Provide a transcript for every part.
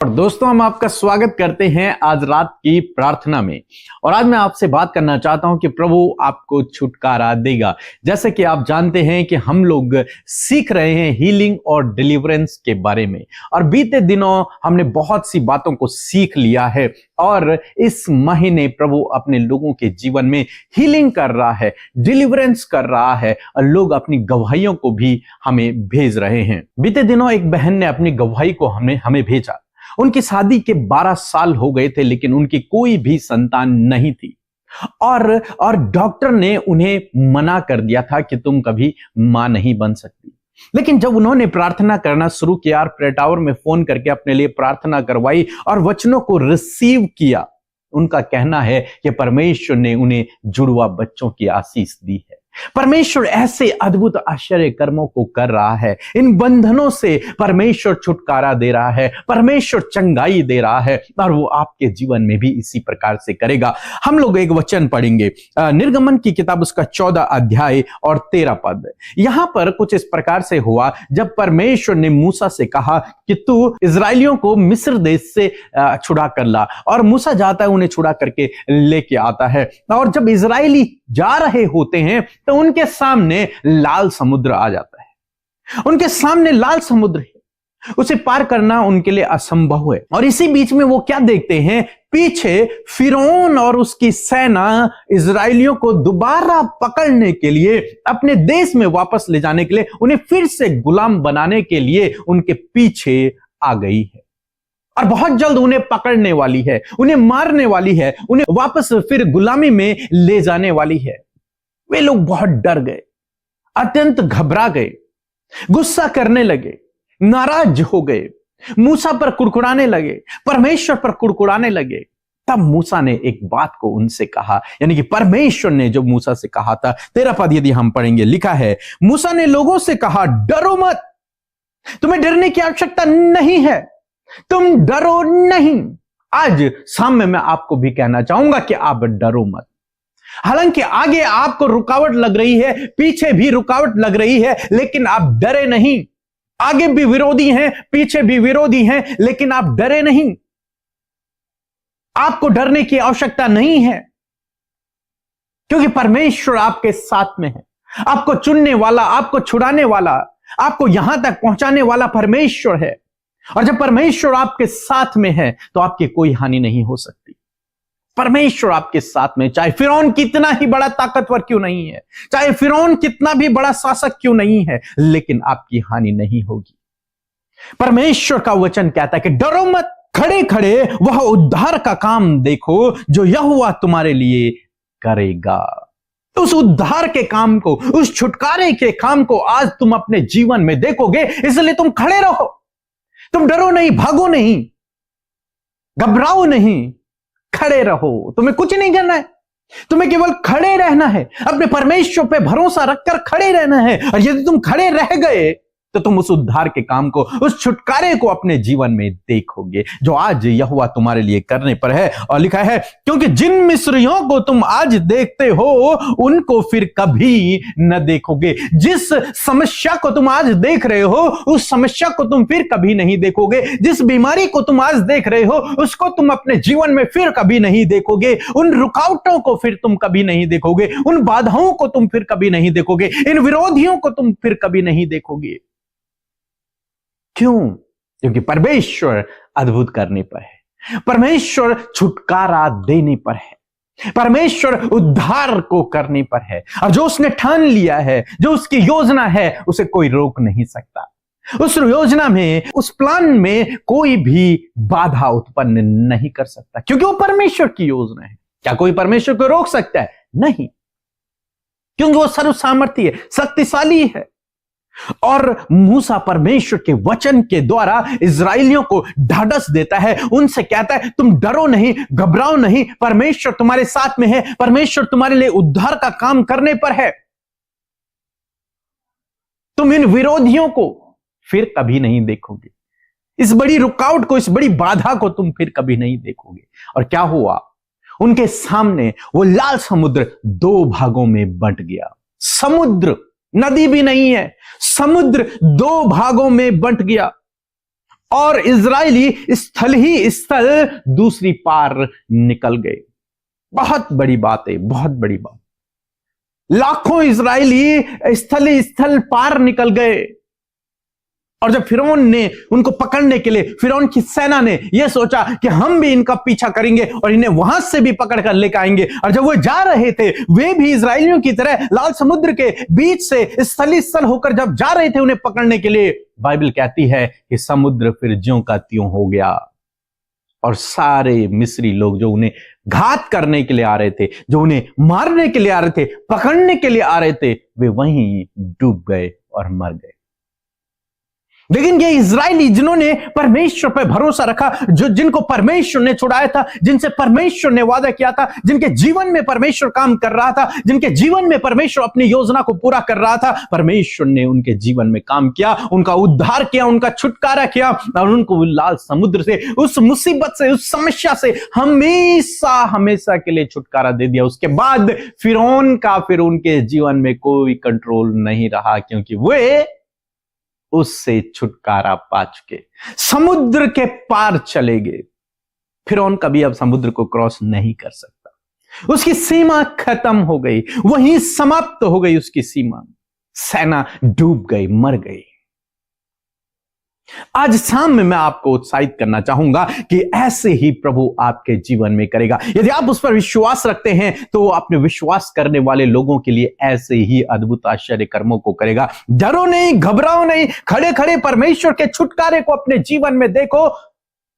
और दोस्तों, हम आपका स्वागत करते हैं आज रात की प्रार्थना में। और आज मैं आपसे बात करना चाहता हूं कि प्रभु आपको छुटकारा देगा। जैसे कि आप जानते हैं कि हम लोग सीख रहे हैं हीलिंग और डिलीवरेंस के बारे में, और बीते दिनों हमने बहुत सी बातों को सीख लिया है। और इस महीने प्रभु अपने लोगों के जीवन में हीलिंग कर रहा है, डिलीवरेंस कर रहा है, और लोग अपनी गवाहियों को भी हमें भेज रहे हैं। बीते दिनों एक बहन ने अपनी गवाही को हमें भेजा। उनकी शादी के 12 साल हो गए थे, लेकिन उनकी कोई भी संतान नहीं थी। और डॉक्टर ने उन्हें मना कर दिया था कि तुम कभी मां नहीं बन सकती। लेकिन जब उन्होंने प्रार्थना करना शुरू किया और प्रेयर टावर में फोन करके अपने लिए प्रार्थना करवाई और वचनों को रिसीव किया, उनका कहना है कि परमेश्वर ने उन्हें जुड़वा बच्चों की आशीष दी है। परमेश्वर ऐसे अद्भुत आश्चर्य कर्मों को कर रहा है। इन बंधनों से परमेश्वर छुटकारा दे रहा है, परमेश्वर चंगाई दे रहा है, और वो आपके जीवन में भी इसी प्रकार से करेगा। हम लोग एक वचन पढ़ेंगे, निर्गमन की किताब उसका 14 अध्याय और 13 पद। यहां पर कुछ इस प्रकार से हुआ, जब परमेश्वर ने मूसा से कहा कि तू इजराइलियों को मिस्र देश से छुड़ा कर ला, और मूसा जाता है, उन्हें छुड़ा करके लेके आता है। और जब इजराइली जा रहे होते हैं तो उनके सामने लाल समुद्र आ जाता है। उनके सामने लाल समुद्र है, उसे पार करना उनके लिए असंभव है। और इसी बीच में वो क्या देखते हैं, पीछे फिरौन और उसकी सेना इजराइलियों को दोबारा पकड़ने के लिए, अपने देश में वापस ले जाने के लिए, उन्हें फिर से गुलाम बनाने के लिए उनके पीछे आ गई है। और बहुत जल्द उन्हें पकड़ने वाली है, उन्हें मारने वाली है, उन्हें वापस फिर गुलामी में ले जाने वाली है। वे लोग बहुत डर गए, अत्यंत घबरा गए, गुस्सा करने लगे, नाराज हो गए, मूसा पर कुड़कुड़ाने लगे, परमेश्वर पर कुड़कुड़ाने लगे। तब मूसा ने एक बात को उनसे कहा, यानी कि परमेश्वर ने जो मूसा से कहा था। 13 पद यदि हम पढ़ेंगे, लिखा है, मूसा ने लोगों से कहा, डरो मत, तुम्हें डरने की आवश्यकता नहीं है, तुम डरो नहीं। आज शाम में मैं आपको भी कहना चाहूंगा कि आप डरो मत। हालांकि आगे आपको रुकावट लग रही है, पीछे भी रुकावट लग रही है, लेकिन आप डरे नहीं। आगे भी विरोधी हैं, पीछे भी विरोधी हैं, लेकिन आप डरे नहीं। आपको डरने की आवश्यकता नहीं है, क्योंकि परमेश्वर आपके साथ में है। आपको चुनने वाला, आपको छुड़ाने वाला, आपको यहां तक पहुंचाने वाला परमेश्वर है। और जब परमेश्वर आपके साथ में है तो आपकी कोई हानि नहीं हो सकती। परमेश्वर आपके साथ में, चाहे फिरौन कितना ही बड़ा ताकतवर क्यों नहीं है, चाहे फिरौन कितना भी बड़ा शासक क्यों नहीं है, लेकिन आपकी हानि नहीं होगी। परमेश्वर का वचन कहता है कि डरो मत, खड़े खड़े वह उद्धार का काम देखो जो यहोवा तुम्हारे लिए करेगा। उस उद्धार के काम को, उस छुटकारे के काम को आज तुम अपने जीवन में देखोगे, इसलिए तुम खड़े रहो। तुम डरो नहीं, भागो नहीं, घबराओ नहीं, खड़े रहो। तुम्हें कुछ नहीं करना है, तुम्हें केवल खड़े रहना है, अपने परमेश्वर पे भरोसा रखकर खड़े रहना है। और यदि तुम खड़े रह गए तो तुम उस उद्धार के काम को, उस छुटकारे को अपने जीवन में देखोगे, जो आज यहोवा तुम्हारे लिए करने पर है। और लिखा है, क्योंकि जिन मिस्रियों को तुम आज देखते हो उनको फिर कभी न देखोगे। जिस समस्या को तुम आज देख रहे हो, उस समस्या को तुम फिर कभी नहीं देखोगे। जिस बीमारी को तुम आज देख रहे हो, उसको तुम अपने जीवन में फिर कभी नहीं देखोगे। उन रुकावटों को फिर तुम कभी नहीं देखोगे, उन बाधाओं को तुम फिर कभी नहीं देखोगे, इन विरोधियों को तुम फिर कभी नहीं देखोगे। क्यों? क्योंकि परमेश्वर अद्भुत करने पर है, परमेश्वर छुटकारा देने पर है, परमेश्वर उद्धार को करने पर है। और जो उसने ठान लिया है, जो उसकी योजना है, उसे कोई रोक नहीं सकता। उस योजना में, उस प्लान में कोई भी बाधा उत्पन्न नहीं कर सकता, क्योंकि वो परमेश्वर की योजना है। क्या कोई परमेश्वर को रोक सकता है? नहीं, क्योंकि वो सर्वसामर्थी है, शक्तिशाली है। और मूसा परमेश्वर के वचन के द्वारा इजराइलियों को ढाढ़स देता है, उनसे कहता है, तुम डरो नहीं, घबराओ नहीं, परमेश्वर तुम्हारे साथ में है, परमेश्वर तुम्हारे लिए उद्धार का काम करने पर है। तुम इन विरोधियों को फिर कभी नहीं देखोगे, इस बड़ी रुकावट को, इस बड़ी बाधा को तुम फिर कभी नहीं देखोगे। और क्या हुआ? उनके सामने वो लाल समुद्र 2 भागों में बंट गया। समुद्र, नदी भी नहीं है, समुद्र 2 भागों में बंट गया। और इजरायली स्थल ही स्थल दूसरी पार निकल गए। बहुत बड़ी बात है, बहुत बड़ी बात। लाखों इजरायली स्थल पार निकल गए। और जब फिरौन ने उनको पकड़ने के लिए, फिरौन की सेना ने यह सोचा कि हम भी इनका पीछा करेंगे और इन्हें वहां से भी पकड़ कर लेकर आएंगे, और जब वो जा रहे थे, वे भी इजरायलियों की तरह लाल समुद्र के बीच से स्थल होकर जब जा रहे थे उन्हें पकड़ने के लिए, बाइबल कहती है कि समुद्र फिर ज्यों का त्यों हो गया और सारे मिस्री लोग जो उन्हें घात करने के लिए आ रहे थे, जो उन्हें मारने के लिए आ रहे थे, पकड़ने के लिए आ रहे थे, वे वहीं डूब गए और मर गए। लेकिन ये इजरायली जिन्होंने परमेश्वर पर भरोसा रखा, जो जिनको परमेश्वर ने छुड़ाया था, जिनसे परमेश्वर ने वादा किया था, जिनके जीवन में परमेश्वर काम कर रहा था, जिनके जीवन में परमेश्वर अपनी योजना को पूरा कर रहा था, परमेश्वर ने उनके जीवन में काम किया, उनका उद्धार किया, उनका छुटकारा किया और उनको लाल समुद्र से, उस मुसीबत से, उस समस्या से हमेशा हमेशा के लिए छुटकारा दे दिया। उसके बाद फिरौन का फिर उनके जीवन में कोई कंट्रोल नहीं रहा, क्योंकि वे उससे छुटकारा पा चुके, समुद्र के पार चले गए। फिरौन कभी अब समुद्र को क्रॉस नहीं कर सकता, उसकी सीमा खत्म हो गई, वहीं समाप्त हो गई उसकी सीमा। सेना डूब गई, मर गई। आज शाम में मैं आपको उत्साहित करना चाहूंगा कि ऐसे ही प्रभु आपके जीवन में करेगा। यदि आप उस पर विश्वास रखते हैं तो अपने विश्वास करने वाले लोगों के लिए ऐसे ही अद्भुत आश्चर्य कर्मों को करेगा। डरो नहीं, घबराओ नहीं, खड़े खड़े परमेश्वर के छुटकारे को अपने जीवन में देखो।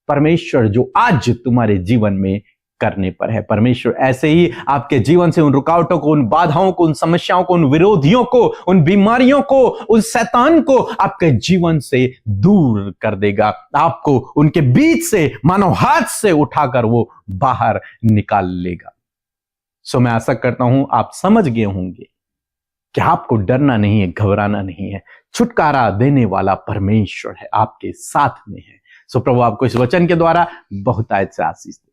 परमेश्वर जो आज तुम्हारे जीवन में करने पर है, परमेश्वर ऐसे ही आपके जीवन से उन रुकावटों को, उन बाधाओं को, उन समस्याओं को, उन विरोधियों को, उन बीमारियों को, उन शैतान को आपके जीवन से दूर कर देगा। आपको उनके बीच से मानो हाथ से उठाकर वो बाहर निकाल लेगा। सो मैं आशा करता हूं आप समझ गए होंगे कि आपको डरना नहीं है, घबराना नहीं है। छुटकारा देने वाला परमेश्वर है, आपके साथ में है। सो प्रभु आपको इस वचन के द्वारा बहुत आशीष दे।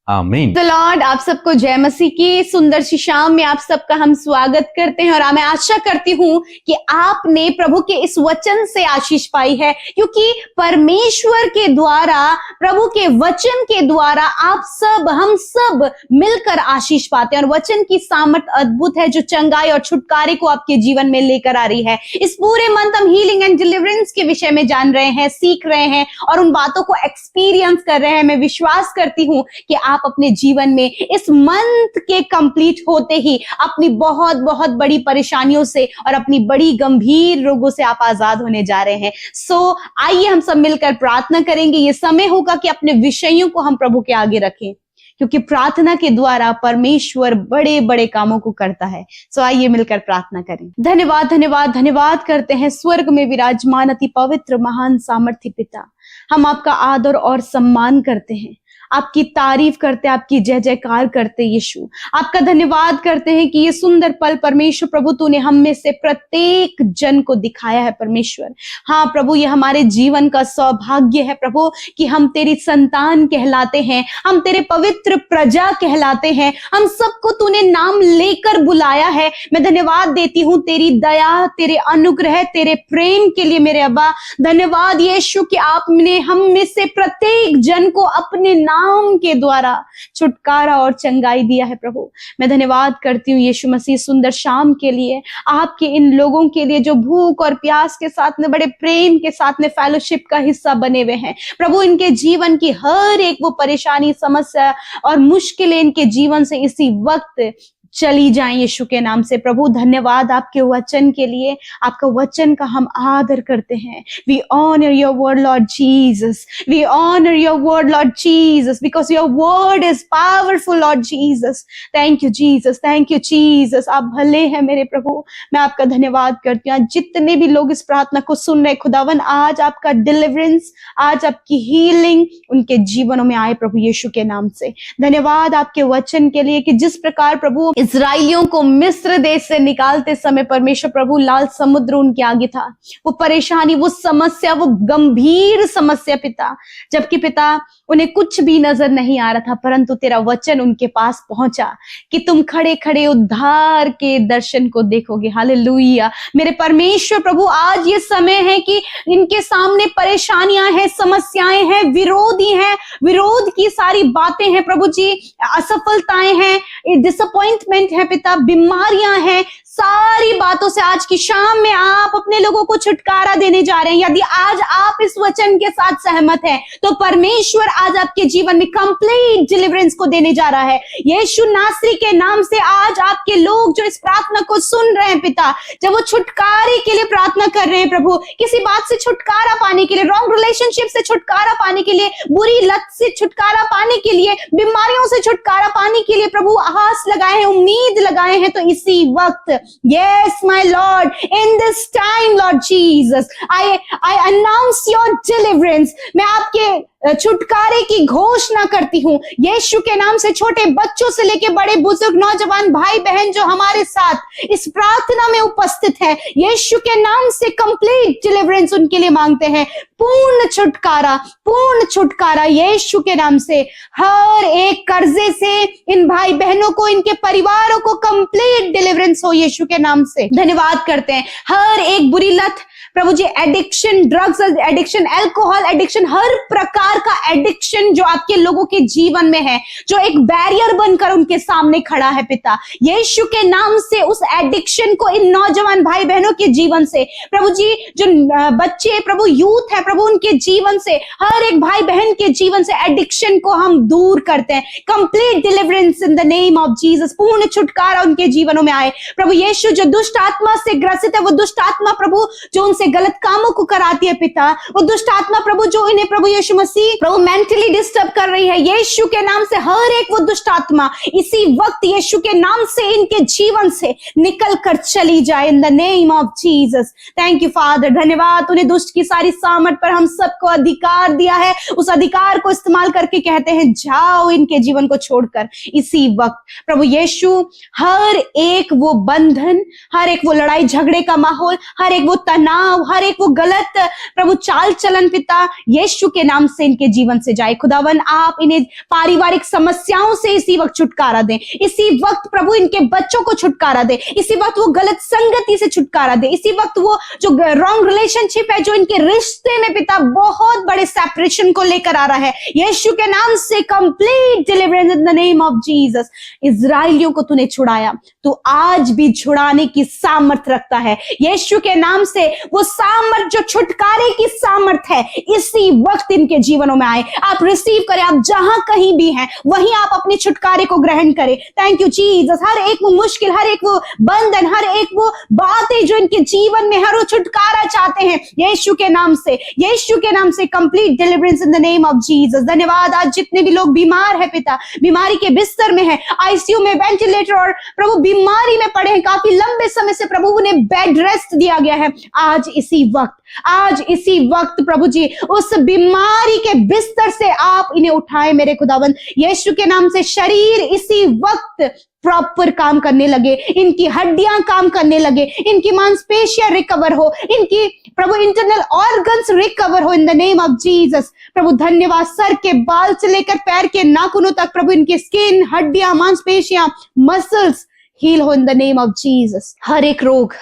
आमीन। तो लॉर्ड, आप सबको जय मसीह की सुंदर सी शाम में आप सबका हम स्वागत करते हैं। और मैं आशा करती हूं कि आपने प्रभु के इस वचन से आशीष पाई है, क्योंकि परमेश्वर के द्वारा, प्रभु के वचन के द्वारा आप सब, हम सब मिलकर आशीष पाते हैं। और वचन की सामर्थ अद्भुत है, जो चंगाई और छुटकारे को आपके जीवन में लेकर आ रही है। इस पूरे मंथ हम हीलिंग एंड डिलीवरेंस के विषय में जान रहे हैं, सीख रहे हैं और उन बातों को एक्सपीरियंस कर रहे हैं। मैं विश्वास करती हूं कि आप अपने जीवन में इस मंथ के कंप्लीट होते ही अपनी बहुत बहुत बड़ी परेशानियों से और अपनी बड़ी गंभीर रोगों से आप आजाद होने जा रहे हैं। सो आइए हम सब मिलकर प्रार्थना करेंगे। ये समय होगा कि अपने विषयों को हम प्रभु के आगे रखें, क्योंकि प्रार्थना के द्वारा परमेश्वर बड़े बड़े कामों को करता है। सो आइए मिलकर प्रार्थना करें। धन्यवाद धन्यवाद धन्यवाद करते हैं स्वर्ग में विराजमान अति पवित्र महान सामर्थी पिता। हम आपका आदर और सम्मान करते हैं, आपकी तारीफ करते, आपकी जय जयकार करते यीशु। आपका धन्यवाद करते हैं कि ये सुंदर पल परमेश्वर प्रभु तूने हम में से प्रत्येक जन को दिखाया है परमेश्वर। हाँ प्रभु, ये हमारे जीवन का सौभाग्य है प्रभु कि हम तेरी संतान कहलाते हैं, हम तेरे पवित्र प्रजा कहलाते हैं। हम सबको तूने नाम लेकर बुलाया है। मैं धन्यवाद देती हूँ तेरी दया, तेरे अनुग्रह, तेरे प्रेम के लिए मेरे अब्बा। धन्यवाद यीशु कि आपने हम में से प्रत्येक जन को अपने नाम के द्वारा छुटकारा और चंगाई दिया है प्रभु। मैं धन्यवाद करती हूँ यीशु मसीह सुंदर शाम के लिए, आपके इन लोगों के लिए जो भूख और प्यास के साथ में, बड़े प्रेम के साथ में फेलोशिप का हिस्सा बने हुए हैं प्रभु। इनके जीवन की हर एक वो परेशानी, समस्या और मुश्किलें इनके जीवन से इसी वक्त चली जाएं यीशु के नाम से प्रभु। धन्यवाद आपके वचन के लिए, आपका वचन का हम आदर करते हैं। We honour your word Lord Jesus, we honour your word Lord Jesus, because your word is powerful Lord Jesus. Thank you Jesus, thank you Jesus. आप भले हैं मेरे प्रभु। मैं आपका धन्यवाद करती हूँ। जितने भी लोग इस प्रार्थना को सुन रहे खुदावन, आज आपका डिलीवरेंस, आज आपकी हीलिंग उनके जीवनों में आए प्रभु यीशु के नाम से। धन्यवाद आपके वचन के लिए कि जिस प्रकार प्रभु इस्राएलियों को मिस्र देश से निकालते समय परमेश्वर प्रभु, लाल समुद्र उनके आगे था। वो परेशानी, वो समस्या, वो गंभीर समस्या पिता, जबकि पिता उन्हें कुछ भी नजर नहीं आ रहा था, परंतु तेरा वचन उनके पास पहुंचा कि तुम खड़े खड़े उद्धार के दर्शन को देखोगे। हालेलुया। मेरे परमेश्वर प्रभु, आज ये समय है कि इनके सामने परेशानियां हैं, समस्याएं हैं, विरोधी हैं, विरोध की सारी बातें हैं प्रभु जी, असफलताएं हैं, डिसअपॉइंटमेंट है पिता, बीमारियां हैं, सारी बातों से आज की शाम में आप अपने लोगों को छुटकारा देने जा रहे हैं। यदि आज आप इस वचन के साथ सहमत हैं तो परमेश्वर आज आपके जीवन में कंप्लीट डिलीवरेंस को देने जा रहा है। यीशु नासरी के नाम से आज आपके लोग जो इस प्रार्थना को सुन रहे हैं पिता, जब वो छुटकारे के लिए प्रार्थना कर रहे हैं प्रभु, किसी बात से छुटकारा पाने के लिए, रॉन्ग रिलेशनशिप से छुटकारा पाने के लिए, बुरी लत से छुटकारा पाने के लिए, बीमारियों से छुटकारा पाने के लिए प्रभु आस लगाए हैं, उम्मीद लगाए हैं, तो इसी वक्त, yes my Lord, in this time Lord Jesus, I announce your deliverance। मैं आपके छुटकारे की घोषणा करती हूँ यीशु के नाम से। छोटे बच्चों से लेके बड़े बुजुर्ग, नौजवान भाई बहन जो हमारे साथ इस प्रार्थना में उपस्थित है, यीशु के नाम से कंप्लीट डिलीवरेंस उनके लिए मांगते हैं। पूर्ण छुटकारा यीशु के नाम से। हर एक कर्जे से इन भाई बहनों को, इनके परिवारों को कंप्लीट डिलीवरेंस हो यीशु के नाम से। धन्यवाद करते हैं। हर एक बुरी लत प्रभु जी, addiction, drugs addiction, alcohol addiction, हर प्रकार का एडिक्शन जो आपके लोगों के जीवन में है, जो एक बैरियर बनकर उनके सामने खड़ा है पिता, यीशु के नाम से उस एडिक्शन को इन नौजवान भाई बहनों के जीवन से, प्रभु जी जो बच्चे प्रभु यूथ है प्रभु, उनके जीवन से, हर एक भाई बहन के जीवन से एडिक्शन को हम दूर करते हैं। Complete deliverance in the name of Jesus. पूर्ण छुटकारा उनके जीवनों में आए प्रभु यीशु। जो दुष्ट आत्मा से ग्रसित है, वो दुष्ट आत्मा प्रभु जो से गलत कामों को कराती है पिता, वो दुष्ट आत्मा प्रभु जो इन्हें प्रभु यीशु मसीह प्रभु मेंटली डिस्टर्ब कर रही है, यीशु के नाम से हर एक वो दुष्ट आत्मा इसी वक्त यीशु के नाम से इनके जीवन से निकल कर चली जाए इन the name of Jesus. Thank you father. धन्यवाद, तूने दुष्ट की सारी सामर्थ पर हम सबको अधिकार दिया है। उस अधिकार को इस्तेमाल करके कहते हैं जाओ इनके जीवन को छोड़कर इसी वक्त प्रभु यीशु। हर एक वो बंधन, हर एक वो लड़ाई झगड़े का माहौल, हर एक वो तनाव, हर एक वो गलत प्रभु चाल चलन पिता यीशु के नाम से इनके जीवन से जाए। खुदावन आप इन्हें पारिवारिक समस्याओं से इसी वक्त छुटकारा दें। इसी वक्त प्रभु इनके बच्चों को छुटकारा दे। इसी वक्त वो गलत संगति से छुटकारा दे। इसी वक्त वो जो रॉन्ग रिलेशनशिप है, जो इनके रिश्ते में पिता बहुत बड़े सेपरेशन को लेकर आ रहा है, यीशु के नाम से complete deliverance in the name of Jesus. इजराइलियों को तूने छुड़ाया, तू आज भी छुड़ाने की सामर्थ रखता है यीशु के नाम से। वो सामर्थ जो छुटकारे की सामर्थ है इसी वक्त इनके जीवनों में आए। आप रिसीव करें। आप जहां कहीं भी हैं वहीं आप अपने छुटकारे को ग्रहण करें। Thank you Jesus. हर एक वो मुश्किल, हर एक वो बंधन, हर एक वो बातें जो इनके जीवन में हर वो छुटकारा चाहते हैं यीशु के नाम से, यीशु के नाम से complete deliverance in the name of Jesus. धन्यवाद। आज जितने भी लोग बीमार है पिता, बीमारी के बिस्तर में है, आईसीयू में, वेंटिलेटर और प्रभु बीमारी में पड़े हैं, काफी लंबे समय से प्रभु उन्हें बेड रेस्ट दिया गया है, आज इसी वक्त प्रभु जी उस बीमारी के बिस्तर से आप इन्हें उठाएं मेरे खुदावन यीशु के नाम से। शरीर इसी वक्त प्रॉपर काम करने लगे, इनकी हड्डियां काम करने लगे, इनकी मांसपेशियां रिकवर हो, इनकी प्रभु इंटरनल ऑर्गन्स रिकवर हो in the name of Jesus. प्रभु धन्यवाद। सर के बाल से लेकर पैर के नाखूनों तक प्रभु इनकी स्किन, हड्डियां, मांसपेशियां, मसल्स हील हो in the name of Jesus. हर एक रोग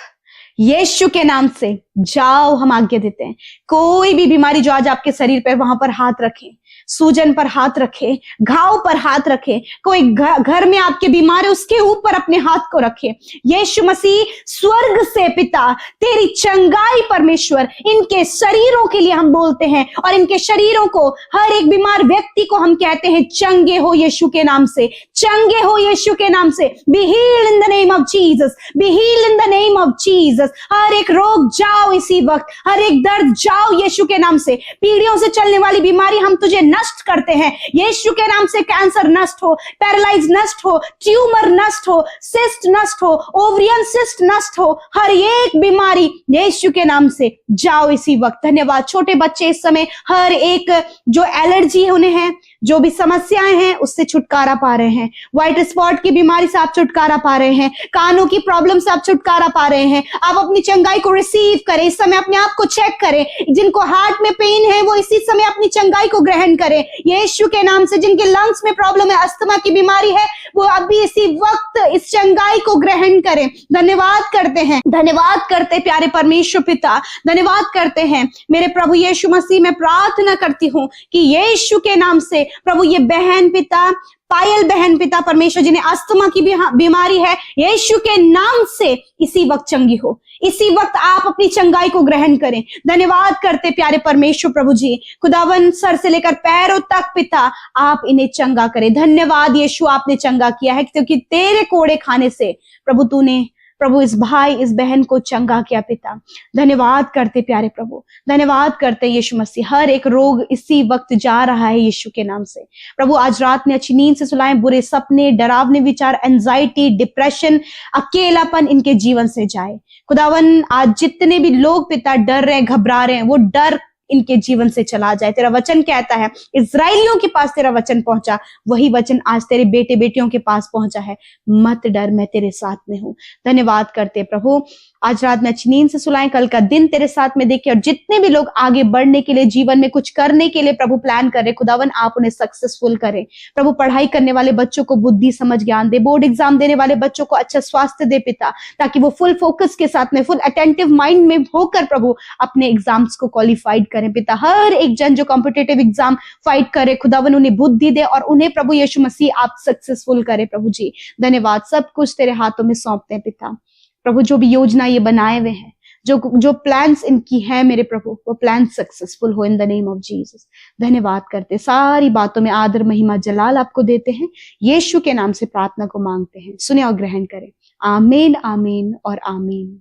यीशु के नाम से जाओ, हम आज्ञा देते हैं। कोई भी बीमारी जो आज आपके शरीर पर, वहां पर हाथ रखें, सूजन पर हाथ रखे, घाव पर हाथ रखे, कोई घर में आपके बीमार है उसके ऊपर अपने हाथ को रखे। यीशु मसीह स्वर्ग से पिता तेरी चंगाई परमेश्वर इनके शरीरों के लिए हम बोलते हैं, और इनके शरीरों को, हर एक बीमार व्यक्ति को हम कहते हैं चंगे हो यीशु के नाम से, चंगे हो यीशु के नाम से। Be healed in the name of Jesus, be healed in the name of Jesus. हर एक रोग जाओ इसी वक्त, हर एक दर्द जाओ यीशु के नाम से। पीढ़ियों से चलने वाली बीमारी हम तुझे नष्ट करते हैं यीशु के नाम से। कैंसर नष्ट हो, पैरालाइज नष्ट हो, ट्यूमर नष्ट हो, सिस्ट नष्ट हो, ओवरियन सिस्ट नष्ट हो, हर एक बीमारी यीशु के नाम से जाओ इसी वक्त। धन्यवाद। छोटे बच्चे इस समय हर एक जो एलर्जी उन्हें है, जो भी समस्याएं हैं उससे छुटकारा पा रहे हैं, व्हाइट स्पॉट की बीमारी से आप छुटकारा पा रहे हैं, कानों की प्रॉब्लम से आप छुटकारा पा रहे हैं, आप अपनी चंगाई को रिसीव करें। इस समय अपने आप को चेक करें। जिनको हार्ट में पेन है वो इसी समय अपनी चंगाई को ग्रहण करें यीशु के नाम से। जिनके लंग्स में प्रॉब्लम है, अस्थमा की बीमारी है, वो अभी इसी वक्त इस चंगाई को ग्रहण करें। धन्यवाद करते हैं, धन्यवाद करते हैं प्यारे परमेश्वर पिता, धन्यवाद करते हैं मेरे प्रभु यीशु मसीह। मैं प्रार्थना करती हूं कि यीशु के नाम से प्रभु ये बहन पिता, पायल बहन पिता परमेश्वर, जिन्हें अस्थमा की बीमारी है, यीशु के नाम से इसी वक्त चंगी हो। इसी वक्त आप अपनी चंगाई को ग्रहण करें। धन्यवाद करते प्यारे परमेश्वर प्रभु जी। खुदावन सर से लेकर पैरों तक पिता आप इन्हें चंगा करें। धन्यवाद यीशु, आपने चंगा किया है क्योंकि तेरे कोड़े खाने से प्रभु तूने प्रभु इस भाई इस बहन को चंगा किया पिता। धन्यवाद करते प्यारे प्रभु, धन्यवाद करते यीशु मसीह। हर एक रोग इसी वक्त जा रहा है यीशु के नाम से। प्रभु आज रात में अच्छी नींद से सुलाएं, बुरे सपने, डरावने विचार, एंजाइटी, डिप्रेशन, अकेलापन इनके जीवन से जाए। खुदावन आज जितने भी लोग पिता डर रहे हैं, घबरा रहे हैं, वो डर इनके जीवन से चला जाए। तेरा वचन कहता है इस्राएलियों के पास तेरा वचन पहुंचा, वही वचन आज तेरे बेटे बेटियों के पास पहुंचा है। मत डर, मैं तेरे साथ में हूं। धन्यवाद करते प्रभु, आज रात में अच्छी नींद से सुलाएं, कल का दिन तेरे साथ में देखे। और जितने भी लोग आगे बढ़ने के लिए, जीवन में कुछ करने के लिए प्रभु प्लान कर रहे, खुदावन आप उन्हें सक्सेसफुल करें। प्रभु पढ़ाई करने वाले बच्चों को बुद्धि समझ ज्ञान दे, बोर्ड एग्जाम देने वाले बच्चों को अच्छा स्वास्थ्य दे पिता, ताकि वो फुल फोकस के साथ में, फुल अटेंटिव माइंड में होकर प्रभु अपने एग्जाम्स को क्वालिफाइड करें पिता। हर एक जन जो कॉम्पिटिटिव एग्जाम फाइट करे, खुदावन उन्हें बुद्धि दे और उन्हें प्रभु यीशु मसीह आप सक्सेसफुल करे प्रभु जी। धन्यवाद, सब कुछ तेरे हाथों में सौंपते हैं पिता। प्रभु जो भी योजना ये बनाए हुए हैं, जो प्लान्स इनकी है मेरे प्रभु, वो प्लान सक्सेसफुल हो in the name of Jesus. धन्यवाद करते, सारी बातों में आदर महिमा जलाल आपको देते हैं, यीशु के नाम से प्रार्थना को मांगते हैं, सुने और ग्रहण करें। आमीन, आमीन और आमीन।